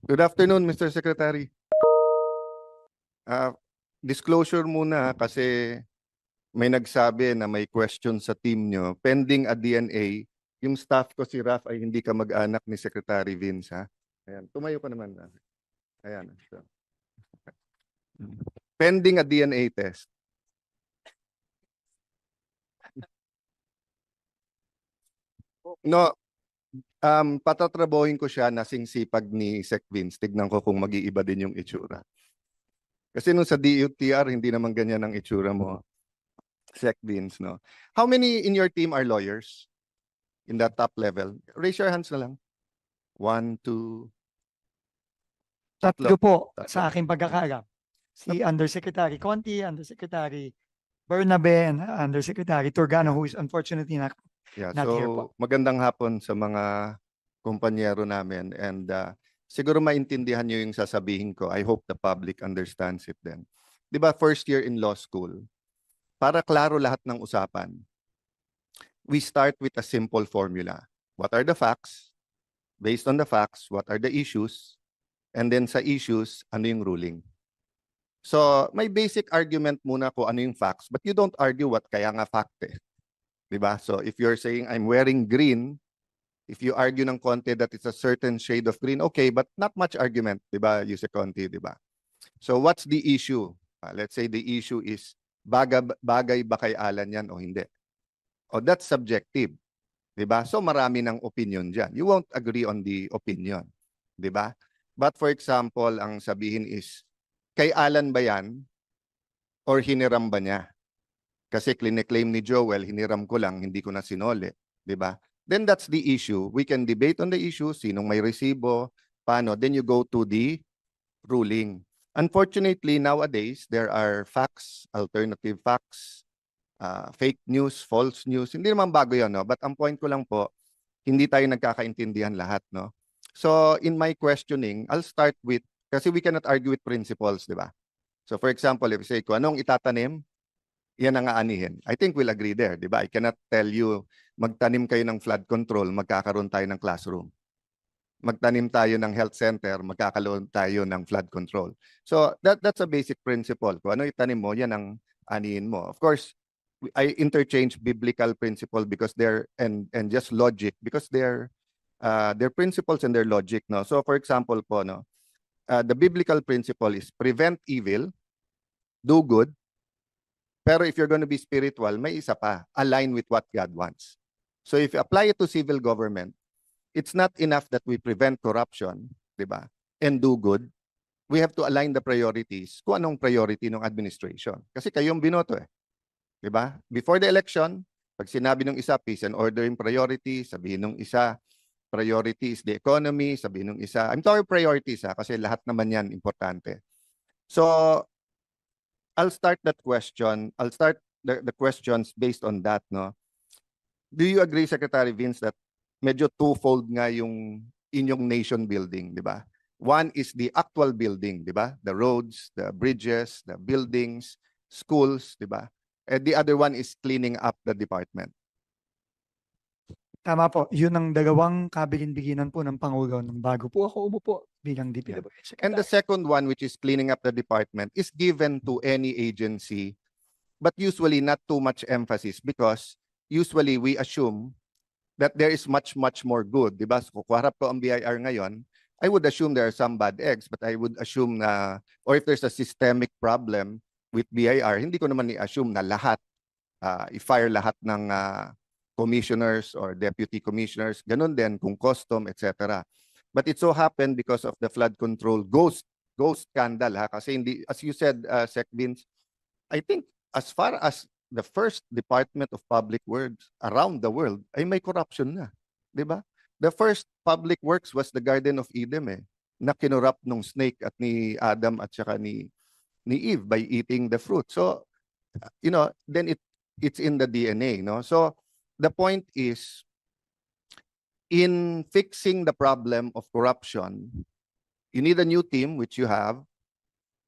Good afternoon, Mr. Secretary. Ah, disclosure muna kasi may nagsabi na may question sa team nyo. Pending a DNA, yung staff ko si Raf ay hindi ka mag-anak ni Secretary Vince, ha? Ayan, tumayo ka naman. Ayan. So. Pending a DNA test. No, patatrabohin ko siya na singsipag ni Sec Vince. Tignan ko kung mag-iiba din yung itsura. Kasi nung sa DUTR, hindi naman ganyan ang itsura mo, Sec Vince, no? How many in your team are lawyers in that top level? Raise your hands na lang. 1, 2, Tatlo po Tatlo. sa aking pagkakalam. Si Undersecretary Conti, Undersecretary Bernabe, and Undersecretary Turgano, who is unfortunately not here po. Magandang hapon sa mga kumpanyero namin and siguro maintindihan nyo yung sasabihin ko. I hope the public understands it then. Di ba, first year in law school, para klaro lahat ng usapan, we start with a simple formula. What are the facts? Based on the facts, what are the issues? And then sa issues, ano yung ruling? So, may basic argument muna ko ano yung facts, but you don't argue what kaya nga fact eh. Diba? So, if you're saying I'm wearing green, if you argue ng konti that it's a certain shade of green, okay, but not much argument, diba, Yuse Conti, diba? So, what's the issue? Let's say the issue is bagay ba kay Alan yan o hindi? O that's subjective. Diba? So, marami ng opinion dyan. You won't agree on the opinion. Diba? But for example, ang sabihin is, kay Alan ba yan or hiniram ba niya? Kasi kliniklaim ni Joel, hiniram ko lang, hindi ko na sinole. Diba? Then that's the issue. We can debate on the issue, sinong may resibo, paano. Then you go to the ruling. Unfortunately, nowadays, there are facts, alternative facts, fake news, false news. Hindi naman bago yan, no? But ang point ko lang po, hindi tayo nagkakaintindihan lahat, no? So, in my questioning, I'll start with, kasi we cannot argue with principles, di ba? So, for example, if you say, kung anong itatanim, yan ang aanihin. I think we'll agree there, di ba? I cannot tell you, magtanim kayo ng flood control, magkakaroon tayo ng classroom. Magtanim tayo ng health center, magkakaroon tayo ng flood control. So, that's a basic principle. Kung ano itanim mo, yan ang anihin mo. Of course, I interchange biblical principle because they're, and just logic, because they're principles and their logic, no? So, for example po, no, the biblical principle is prevent evil, do good, pero if you're going to be spiritual, may isa pa, align with what God wants. So if you apply it to civil government, it's not enough that we prevent corruption, di ba? And do good. We have to align the priorities kung anong priority ng administration. Kasi kayong binoto eh. Di ba? Before the election, pag sinabi ng isa, peace and order in priority, sabihin ng isa, priority is the economy, sabihin ng isa, I'm talking priorities ha, kasi lahat naman yan importante. So, I'll start that question. I'll start the questions based on that, no? Do you agree, Secretary Vince, that medyo twofold nga yung inyong nation building, di ba? One is the actual building, di ba? The roads, the bridges, the buildings, schools, di ba? And the other one is cleaning up the department. Tama po. Yun ang dalawang kabilin-biginan po ng Pangulo nung bago po ako umupo bilang DPWH Secretary. And the second one, which is cleaning up the department, is given to any agency, but usually not too much emphasis because usually we assume that there is much more good. Diba? So, kung harap ko ang BIR ngayon, I would assume there are some bad eggs, but I would assume na, or if there's a systemic problem with BIR, hindi ko naman i-assume na lahat, i-fire lahat ng commissioners or deputy commissioners, ganun din kung custom, etc. But it so happened because of the flood control ghost scandal, ha? Kasi hindi, as you said, Sec Vince, I think as far as the first Department of Public Works around the world ay may corruption na, di ba? The first public works was the Garden of Eden eh, na kinurupt nung snake at ni Adam at saka ni Eve by eating the fruit. So, you know, then it's in the DNA, no? So, the point is, in fixing the problem of corruption, you need a new team, which you have.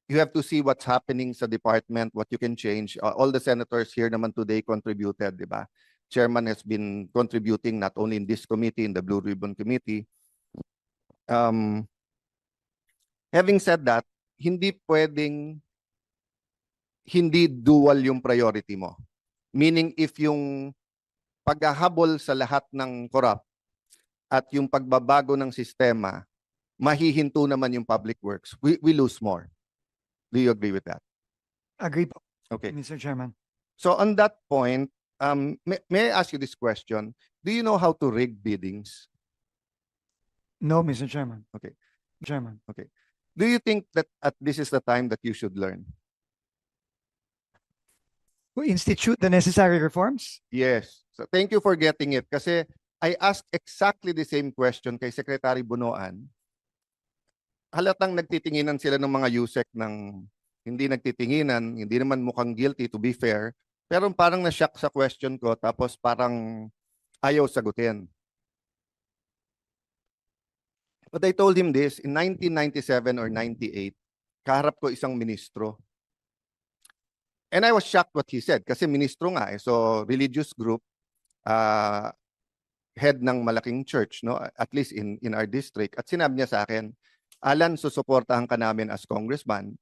You have to see what's happening sa department, what you can change. All the senators here naman today contributed, di ba? Chairman has been contributing not only in this committee, in the Blue Ribbon Committee. Having said that, hindi pwedeng hindi dual yung priority mo. Meaning if yung paghahabol sa lahat ng corrupt at yung pagbabago ng sistema, mahihinto naman yung public works, we lose more. Do you agree with that? Agree po, Okay. Mr. Chairman. So on that point, may I ask you this question? Do you know how to rig biddings? No, Mr. Chairman. Okay. Chairman. Do you think that this is the time that you should learn? To institute the necessary reforms? Yes. So thank you for getting it. Kasi I asked exactly the same question kay Secretary Bunoan. Halatang nagtitinginan sila ng mga USEC ng hindi nagtitinginan, hindi naman mukhang guilty to be fair, pero parang na-shock sa question ko tapos parang ayaw sagutin. But I told him this, in 1997 or 98, kaharap ko isang ministro. And I was shocked what he said kasi ministro nga so religious group, head ng malaking church, no? At least in our district. At sinabi niya sa akin, Alan, susuportahan ka namin as congressman,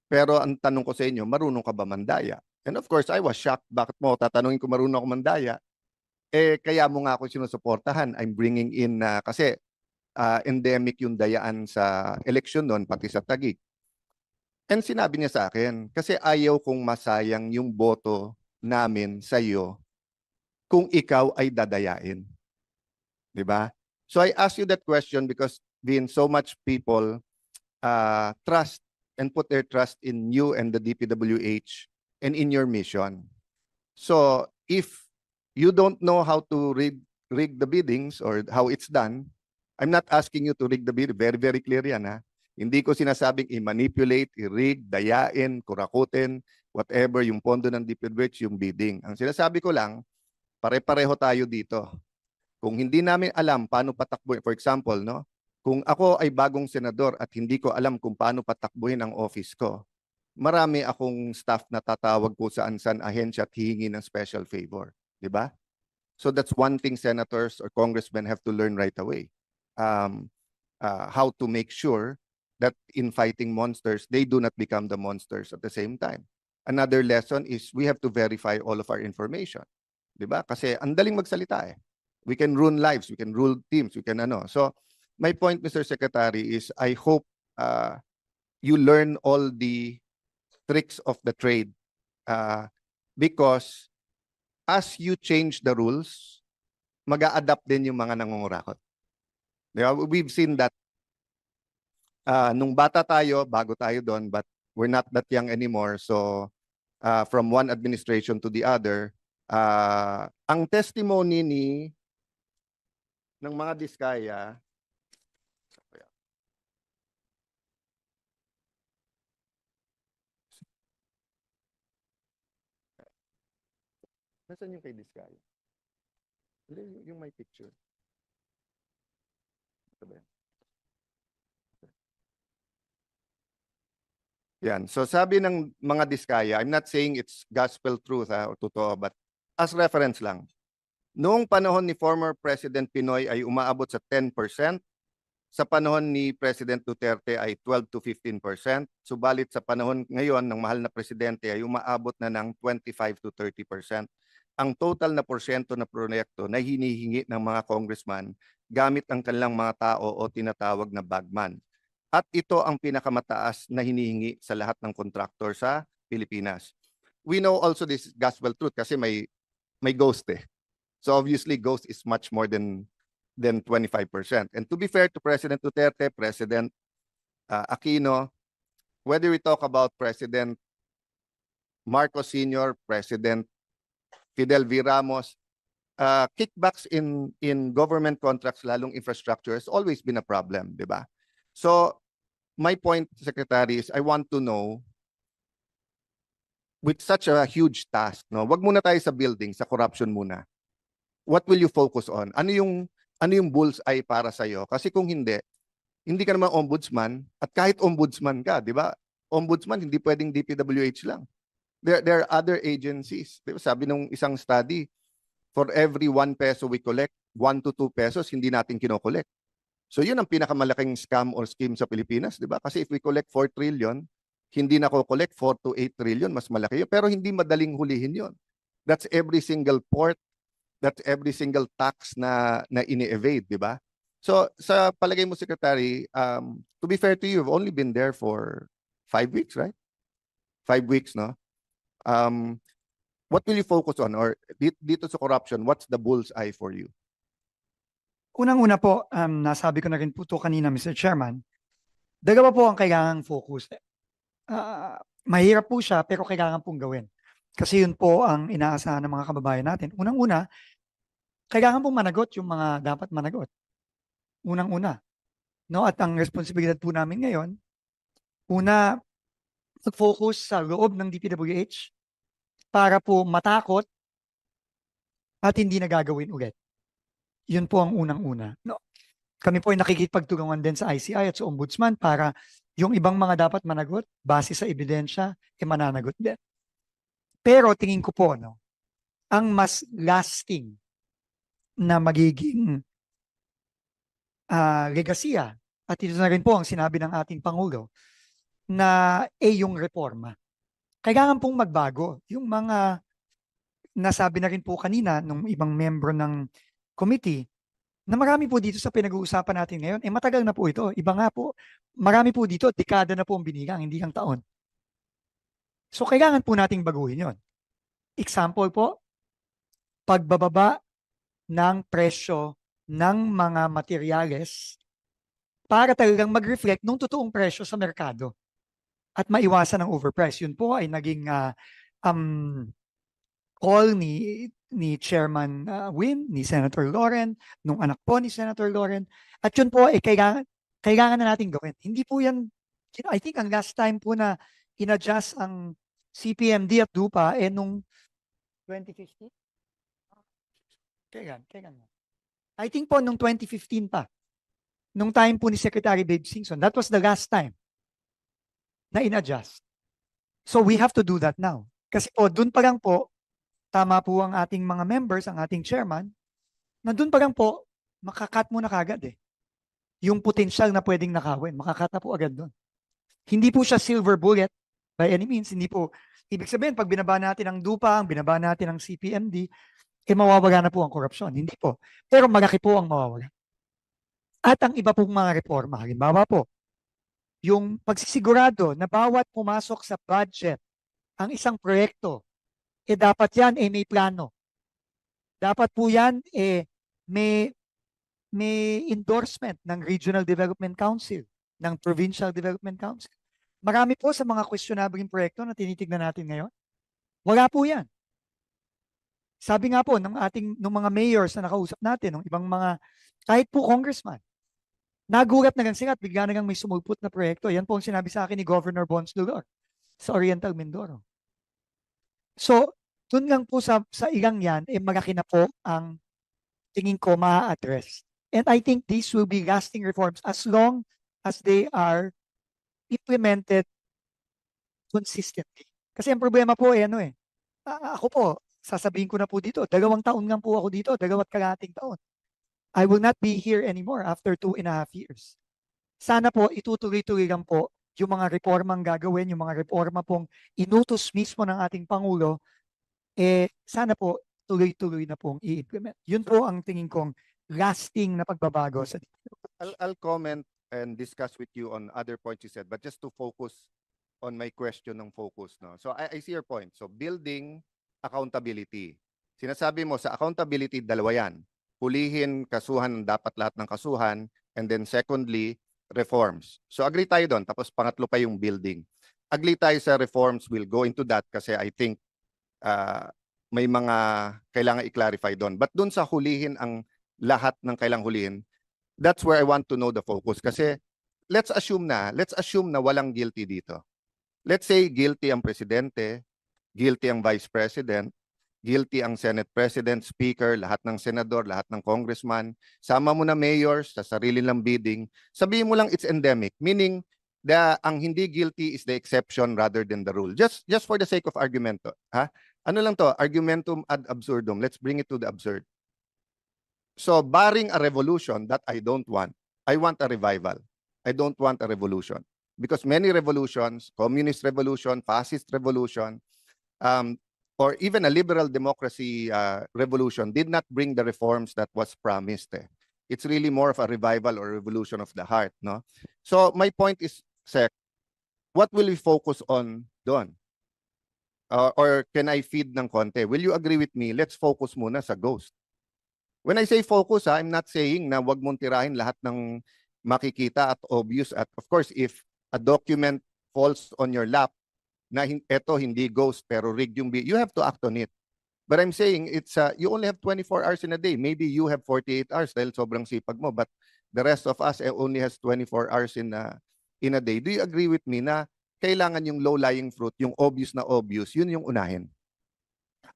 pero ang tanong ko sa inyo, marunong ka ba mandaya? And of course, I was shocked. Bakit mo tatanungin ko marunong ako mandaya? Kaya mo nga ako sinusuportahan. I'm bringing in, kasi endemic yung dayaan sa election noon, pati sa Taguig. And sinabi niya sa akin, kasi ayaw kong masayang yung boto namin sa iyo kung ikaw ay dadayain. Diba? So I ask you that question because being so much people trust and put their trust in you and the DPWH and in your mission. So if you don't know how to rig the biddings or how it's done, I'm not asking you to rig the bid. Very, very clear yan, ha? Hindi ko sinasabing i-manipulate, i-rig, dayain, kurakutin, whatever, yung pondo ng DPWH, yung bidding. Ang sinasabi ko lang, pare-pareho tayo dito. Kung hindi namin alam paano patakbuhin, for example, no? Kung ako ay bagong senador at hindi ko alam kung paano patakbuhin ang office ko, marami akong staff na tatawag ko saan-saan ahensya at hihingi ng special favor. Di ba? So that's one thing senators or congressmen have to learn right away. How to make sure that in fighting monsters, they do not become the monsters at the same time. Another lesson is we have to verify all of our information. Diba? Kasi ang daling magsalita eh. We can ruin lives, we can rule teams, we can ano. So my point, Mr. Secretary, is I hope you learn all the tricks of the trade because as you change the rules, mag-a-adapt din yung mga nangungurakot. Diba? We've seen that nung bata tayo, bago tayo doon, but we're not that young anymore. So from one administration to the other, ang testimony ng mga Diskaya, nasaan yung kay Diskaya? Yung may picture. Ito ba yan? Yan. So sabi ng mga Diskaya, I'm not saying it's gospel truth o totoo, but as reference lang. Noong panahon ni former President Pinoy ay umaabot sa 10%, sa panahon ni President Duterte ay 12 to 15%, subalit sa panahon ngayon ng mahal na presidente ay umaabot na ng 25 to 30%. Ang total na porsyento na proyekto na hinihingi ng mga congressman gamit ang kanilang mga tao o tinatawag na bagman. At ito ang pinakamataas na hinihingi sa lahat ng kontraktor sa Pilipinas. We know also this gospel truth kasi may ghost eh. So obviously ghost is much more than 25%. And to be fair to President Duterte, President Aquino, whether we talk about President Marcos Sr., President Fidel V. Ramos, kickbacks in government contracts, lalong infrastructure, has always been a problem, di ba? So my point, Secretary, is I want to know, with such a huge task, no, wag muna tayo sa building, sa corruption muna. What will you focus on? Ano yung bullseye para sa iyo? Kasi kung hindi ka naman ombudsman at kahit ombudsman ka, di ba? Ombudsman hindi pwedeng DPWH lang. There are other agencies. Di ba? Sabi nung isang study, for every 1 peso we collect, 1 to 2 pesos hindi natin kinokollect. So yun ang pinakamalaking scam or scheme sa Pilipinas, di ba? Kasi if we collect 4 trillion, hindi na collect 4 to 8 trillion, mas malaki yun. Pero hindi madaling hulihin yun. That's every single port, that's every single tax na ini-evade, di ba? So sa palagay mo, Secretary, to be fair to you, you've only been there for 5 weeks, right? 5 weeks, no? What will you focus on? Or dito sa corruption, what's the bull's eye for you? Unang-una po, nasabi ko na rin po ito kanina, Mr. Chairman, dalawa po ang kailangang focus. Mahirap po siya, pero kailangan pong gawin. Kasi yun po ang inaasahan ng mga kababayan natin. Unang-una, kailangan pong managot yung mga dapat managot. Unang-una. No? At ang responsibilidad po namin ngayon, una, mag-focus sa loob ng DPWH para po matakot at hindi na gagawin ulit. Yun po ang unang-una. No? Kami po ay nakikipagtulungan din sa ICI at sa Ombudsman para yung ibang mga dapat managot, base sa ebidensya, mananagot din. Pero tingin ko po, no, ang mas lasting na magiging legasiya, at ito na rin po ang sinabi ng ating Pangulo, na yung reforma. Kailangan pong magbago. Yung mga nasabi na rin po kanina ng ibang membro ng committee, na marami po dito sa pinag-uusapan natin ngayon, matagal na po ito. Iba nga po, marami po dito, dekada na po ang binilang, hindi lang taon. So kailangan po nating baguhin yon. Example po, pagbababa ng presyo ng mga materyales para talagang mag-reflect ng totoong presyo sa merkado at maiwasan ang overprice. Yun po ay naging call ni Chairman Win, ni Senator Loren, nung anak po ni Senator Loren. At yun po ay kailangan na natin gawin. Hindi po yan, I think ang last time po na in-adjust ang CPMD at DUPA nung 2015? Kailan? I think po nung 2015 pa. Nung time po ni Secretary Babe Singson. That was the last time na in-adjust. So we have to do that now. Kasi po, dun pa lang po, tama po ang ating mga members, ang ating chairman, na dun pa lang po, makakat mo na kagad eh. Yung potential na pwedeng nakawin, makakat na po agad dun. Hindi po siya silver bullet by any means. Hindi po, ibig sabihin, pag binaba natin ang DUPA, binaba natin ang CPMD, mawawala na po ang korupsyon. Hindi po. Pero malaki po ang mawawala. At ang iba pong mga reforma, halimbawa po, yung pagsisigurado na bawat pumasok sa budget ang isang proyekto, dapat yan may plano. Dapat po yan may endorsement ng Regional Development Council, ng Provincial Development Council. Marami po sa mga questionable proyekto na tinitignan natin ngayon. Wala po yan. Sabi nga po ng mga mayors na nakausap natin, ng ibang mga, kahit po congressman, nagulat na lang sila at bigla na lang may sumulpot na proyekto. Yan po ang sinabi sa akin ni Governor Bons Lulor sa Oriental Mindoro. So, dun lang po sa ilang yan, malaki na po ang tingin ko ma-address. And I think these will be lasting reforms as long as they are implemented consistently. Kasi ang problema po ako po, sasabihin ko na po dito, 2 taon lang po ako dito, 2.5 taon. I will not be here anymore after 2.5 years. Sana po itutuloy-tuloy lang po yung mga reformang gagawin, yung mga reforma pong inutos mismo ng ating Pangulo, sana po tuloy-tuloy na pong i-implement. Yun po ang tingin kong lasting na pagbabago sa I'll comment and discuss with you on other points you said, but just to focus on my question ng focus. No? So I see your point. So building accountability. Sinasabi mo sa accountability, dalawa yan. Hulihin, kasuhan, dapat lahat ng kasuhan. And then secondly, reforms. So agree tayo doon. Tapos pangatlo pa yung building. Agree tayo sa reforms. We'll go into that kasi I think may mga kailangan i-clarify doon. But doon sa hulihin ang lahat ng kailangang hulihin, that's where I want to know the focus. Kasi let's assume na walang guilty dito. Let's say guilty ang presidente, guilty ang vice president, guilty ang Senate President, Speaker, lahat ng senador, lahat ng congressman. Sama mo na mayors sa sarili ng bidding. Sabihin mo lang it's endemic, meaning ang hindi guilty is the exception rather than the rule. Just for the sake of argumento. Ha? Ano lang to? Argumentum ad absurdum. Let's bring it to the absurd. So barring a revolution that I don't want, I want a revival. I don't want a revolution. Because many revolutions, communist revolution, fascist revolution, or even a liberal democracy revolution did not bring the reforms that was promised. It's really more of a revival or revolution of the heart, no? So my point is, Sec, what will we focus on doon? Or can I feed ng konti? Will you agree with me? Let's focus muna sa ghost. When I say focus, I'm not saying na wag mong tirahin lahat ng makikita at obvious. At of course, if a document falls on your lap na eto hindi ghost pero rigged yung you have to act on it. But I'm saying it's you only have 24 hours in a day. Maybe you have 48 hours dahil sobrang sipag mo, but the rest of us only has 24 hours in a day. Do you agree with me na kailangan yung low-lying fruit, yung obvious na obvious, yun yung unahin?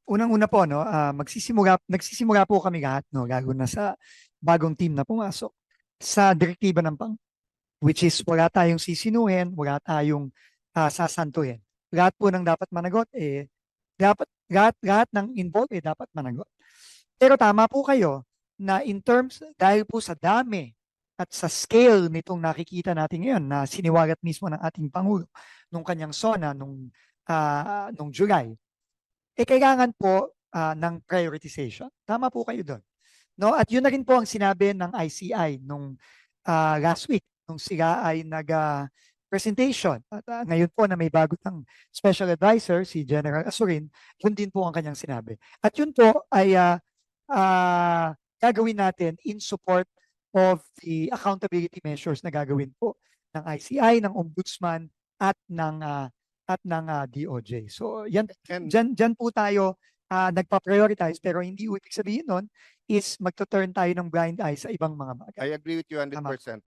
Unang-una po, no, nagsisimula po kami lahat, no, lalo na sa bagong team na pumasok sa direktiba ng which is wala tayong sisinuhin, wala tayong sasantuhin. Lahat po ng dapat managot, lahat ng involved, dapat managot. Pero tama po kayo na in terms, dahil po sa dami at sa scale nitong nakikita natin ngayon na siniwagat mismo ng ating Pangulo nung kanyang SONA nung July, kailangan po ng prioritization. Tama po kayo doon. No? At yun na rin po ang sinabi ng ICI nung last week, nung sila ay nag-presentation. At ngayon po na may bago ng special advisor, si General Asurin, yun din po ang kanyang sinabi. At yun po ay gagawin natin in support of the accountability measures na gagawin po ng ICI, ng Ombudsman, at ng DOJ. So yan, dyan po tayo nagpa-prioritize, pero hindi ibig sabihin nun is magto-turn tayo ng blind eye sa ibang mga bagay. I agree with you 100%.